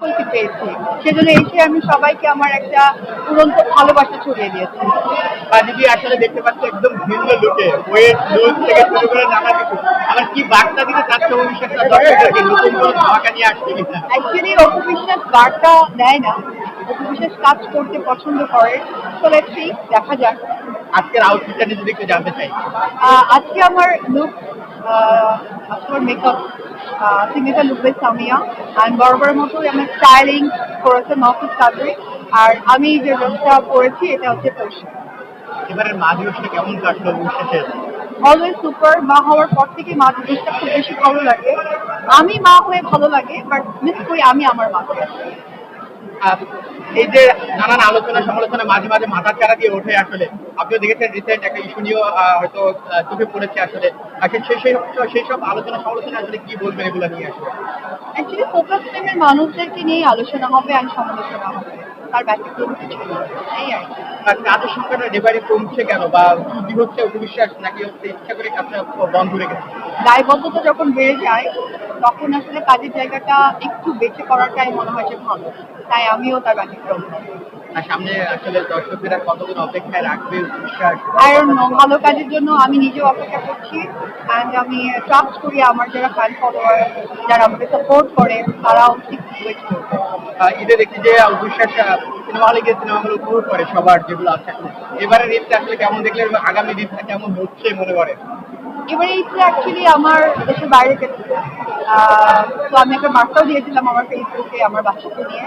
Successful পেয়েছি, সেজন্য এসে আমি সবাইকে আমার একটা উড়ন্ত ভালোবাসা ছড়িয়ে দিয়েছি। দিদি আসলে দেখতে পাচ্ছি একদম ভিন্ন লুকে, ওয়েট লুজ থেকে শুরু করে নানা কিছু। আবার কি বার্তা দিতে চাচ্ছে অভিষেকটা দর্শকদেরকে, নতুন কোনো ধামাকা নিয়ে আসছে কিনা? অ্যাকচুয়ালি অপু বিশ্বাস বার্তা দেয় না, অপু বিশ্বাস কাজ করতে পছন্দ করে। তো লেটস সি, দেখা যাক। আজকের আউটফিটটা নিয়ে যদি একটু জানতে চাই। আজকে আমার লুক, আমার makeup signature look by Samia, and বরাবরের মতোই আমার স্টাইলিং করেছে মাহফুজ কাদরি। আর আমি যে ড্রেসটা পরেছি এটা হচ্ছে পরশু। এবারের মা দিবসটা কেমন কাটলো অভিষেকের? Always super. মা হওয়ার পর থেকে মা দিবসটা খুব বেশি ভালো লাগে। আমি মা হয়ে ভালো লাগে, বাট মিস করি আমি আমার মাকে। এই যে নানান আলোচনা সমালোচনা মাঝে মাঝে মাথার চারা দিয়ে ওঠে, আসলে আপনিও দেখেছেন রিসেন্ট একটা ইস্যু নিয়েও হয়তো চোখে পড়েছে আসলে। সেই সব আলোচনা সমালোচনা আসলে কি বলবেন এগুলো নিয়ে আসলে? অ্যাকচুয়ালি ফোকাস টিমের মানুষদেরকে নিয়ে আলোচনা হবে আর সমালোচনা হবে, তার ব্যতিক্রম কিছু না। এই আর কি। কাজের সংখ্যাটা ডেবারি কমছে কেন, বা কি হচ্ছে অপবিশ্বাস নাকি হচ্ছে ইচ্ছা করে কাজটা বন্ধ রেখেছে? দায়বদ্ধতা যখন বেড়ে যায় তখন আসলে কাজের জায়গাটা একটু বেঁচে করাটাই মনে হয় যে ভালো, তাই আমিও তার ব্যতিক্রম। আর সামনে আসলে দর্শকরা কতদিন অপেক্ষায় রাখবে বিশ্বাস? আর ভালো কাজের জন্য আমি নিজেও অপেক্ষা করছি, অ্যান্ড আমি ট্রাস্ট করি আমার যারা ফ্যান ফলোয়ার, যারা আমাকে সাপোর্ট করে, তারাও ঠিক ওয়েট করবে। ঈদে দেখি যে অবিশ্বাস সিনেমা হলে গিয়ে সিনেমাগুলো উপভোগ করে সবার যেগুলো আছে। এবারে ঈদটা আসলে কেমন দেখলেন, আগামী ঈদটা কেমন হচ্ছে মনে করেন? এবারে ঈদটা অ্যাকচুয়ালি আমার দেশের বাইরে কেটেছে। তো আমি একটা বার্তাও দিয়েছিলাম আমার ফেসবুকে আমার বাচ্চাকে নিয়ে।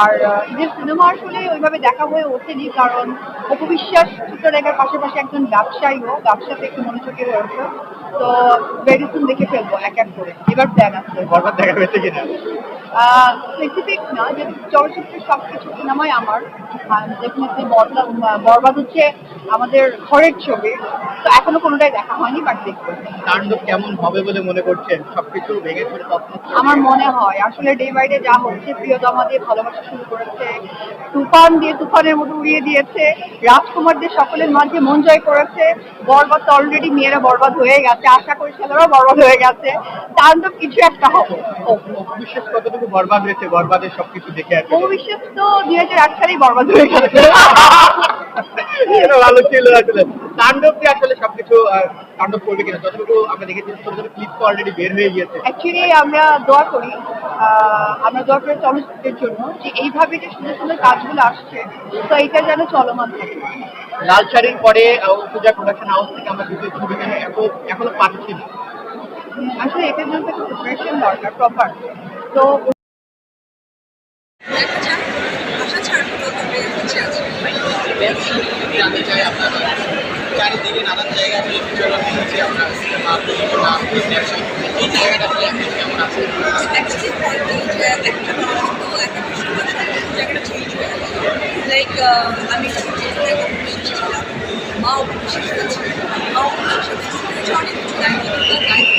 আর ঈদের সিনেমা আসলে ওইভাবে দেখা হয়ে ওঠেনি, কারণ অপবিশ্বাস চিত্রলেখার পাশাপাশি একজন ব্যবসায়ীও, ব্যবসাতে একটু মনোযোগী হয়েছে। তো ভেরি সুন দেখে ফেলবো এক এক করে। এবার প্ল্যান আছে। বরবাদ দেখা হয়েছে কিনা? স্পেসিফিক না, যে চলচ্চিত্রের সবকিছু সিনেমাই আমার। ডেফিনেটলি বরবাদ হচ্ছে আমাদের ঘরের ছবি, তো এখনো কোনোটাই দেখা হয়নি, বাট দেখবো। তাণ্ডব কেমন হবে বলে মনে করছেন? সবকিছু ভেঙে চুরে আমার মনে হয় আসলে ডে বাই ডে যা হচ্ছে, প্রিয়তমা দিয়ে ভালোবাসা শুরু করেছে, তুফান দিয়ে তুফানের মতো উড়িয়ে দিয়েছে, রাজকুমারদের সকলের মাঝে মন জয় করেছে। বরবাদ তো অলরেডি মেয়েরা বরবাদ হয়ে গেছে, আশা করি ছেলেরাও বরবাদ হয়ে গেছে। তাণ্ডব কিছু একটা হবে। অবিশ্বাস কতটুকু বরবাদ হয়েছে বরবাদের সবকিছু দেখে আর কি? অবিশ্বাস তো 2008 সালেই বরবাদ হয়ে গেছে। ভালো ছিল আসলে। তাণ্ডবকে আসলে সবকিছু তাণ্ডব করবে কিনা, যতটুকু আমরা দেখেছি ছোট ছোট ক্লিপ তো অলরেডি বের হয়ে গিয়েছে। অ্যাকচুয়ালি আমরা দোয়া করি, আমরা দোয়া করি চলচ্চিত্রের জন্য, যে এইভাবে যে সুন্দর সুন্দর কাজগুলো আসছে, তো এটা যেন চলমান থাকে। লাল শাড়ির পরে পূজা প্রোডাকশন হাউস থেকে আমরা দুটো ছবি কেন এখনো পাচ্ছি না। আসলে এটার জন্য একটা প্রিপারেশন দরকার প্রপার। তো দেখা যাক, আশা ছাড়া তবে বেঁচে আছে। জানতে চাই আপনার চারিদিকে নানান জায়গায় হচ্ছে আপনার এই জায়গাটা কেমন আছে? অ্যাকচুয়ালি হয়তো যে একটা মানুষ তো একটা বিষয় জায়গাটা চেঞ্জ হয়ে গেল। লাইক আমি ছিলাম, মা অভিষেক আছে, মা অভিষেক অনেক কিছু দায়িত্ব